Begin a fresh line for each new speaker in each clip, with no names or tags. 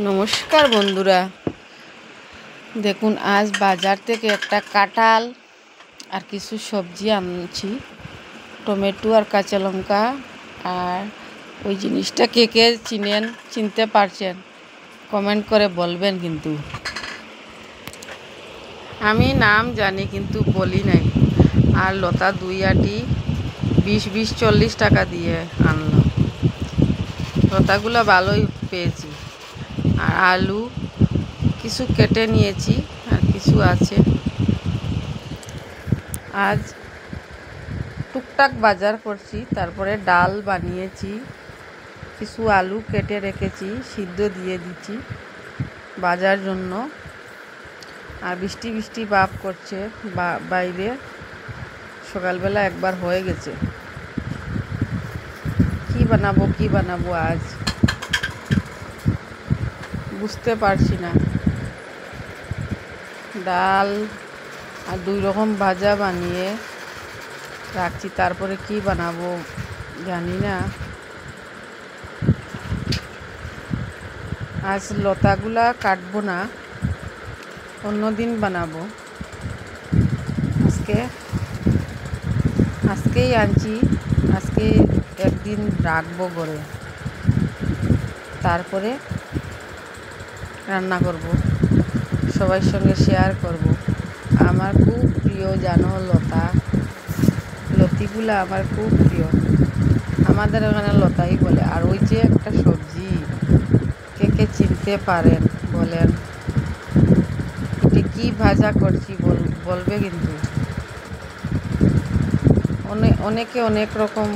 নমস্কার বন্ধুরা, দেখুন আজ বাজার থেকে একটা কাঁঠাল আর কিছু সবজি আনছি, টমেটো আর কাঁচা লঙ্কা। আর ওই জিনিসটা কে কে চিনতে পারছেন কমেন্ট করে বলবেন। কিন্তু আমি নাম জানি কিন্তু বলি নাই। আর লতা 2 আটি 20-40 টাকা দিয়ে আনলাম। লতাগুলো ভালোই পেয়েছি। আর আলু কিছু কেটে নিয়েছি আর কিছু আছে। আজ টুকটাক বাজার করছি, তারপরে ডাল বানিয়েছি, কিছু আলু কেটে রেখেছি, সিদ্ধ দিয়ে দিচ্ছি বাজার জন্য। আর বৃষ্টি বৃষ্টি ভাব করছে বাইরে, সকালবেলা একবার হয়ে গেছে। কি বানাবো আজ বুঝতে পারছি না। ডাল আর 2 রকম ভাজা বানিয়ে রাখছি, তারপরে কি বানাবো জানি না। আজ লতাগুলা কাটবো না, অন্যদিন বানাবো। আজকেই আনছি, আজকে একদিন রাখবো করে, তারপরে রান্না করব, সবার সঙ্গে শেয়ার করব। আমার খুব প্রিয় জানো লতিগুলা আমার খুব প্রিয়। আমাদের ওখানে লতাই বলে। আর ওই যে একটা সবজি, কে কে চিনতে পারেন বলেন। এটি কি ভাজা করছি বলবে কিন্তু। অনেকে অনেক রকম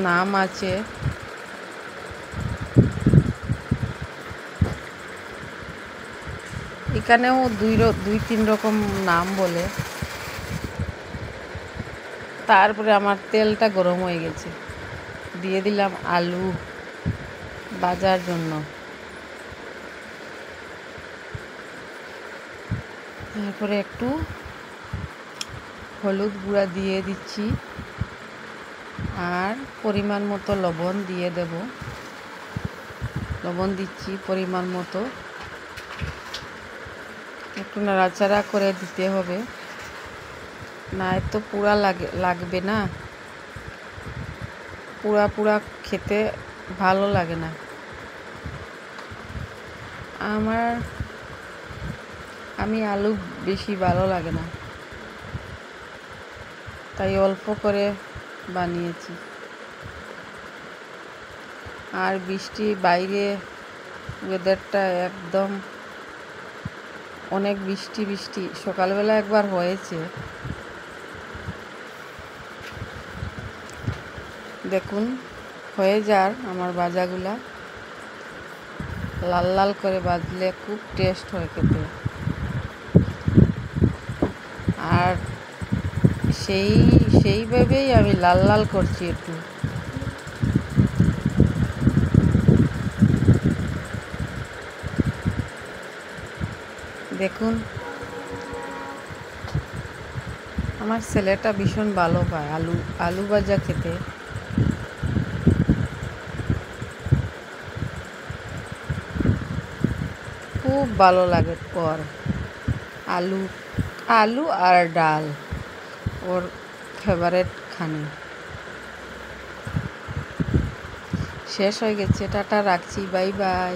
নাম আছে। এখানেও 2-3 রকম নাম বলে। তারপরে আমার তেলটা গরম হয়ে গেছে, দিয়ে দিলাম আলু ভাজার জন্য। তারপরে একটু হলুদ গুঁড়া দিয়ে দিচ্ছি, আর পরিমাণ মতো লবণ দিয়ে দেব। লবণ দিচ্ছি পরিমাণ মতো, একটু নাড়াচাড়া করে দিতে হবে, না তো পুরা লাগবে না। পুরা খেতে ভালো লাগে না। আমি আলু বেশি ভালো লাগে না, তাই অল্প করে বানিয়েছি। আর বাইরে ওয়েদারটা একদম অনেক বৃষ্টি। সকালবেলা একবার হয়েছে। দেখুন হয়ে যার আমার ভাজাগুলা লাল লাল করে ভাজলে খুব টেস্ট হয় খেতে। আর সেইভাবেই আমি লাল লাল করছি একটু। দেখুন আমার ছেলেটা ভীষণ ভালো পায় আলু ভাজা খেতে। খুব ভালো লাগে ওর। আলু আর ডাল ওর ফেভারিট খানি। শেষ হয়ে গেছে, টাটা, রাখছি, বাই বাই।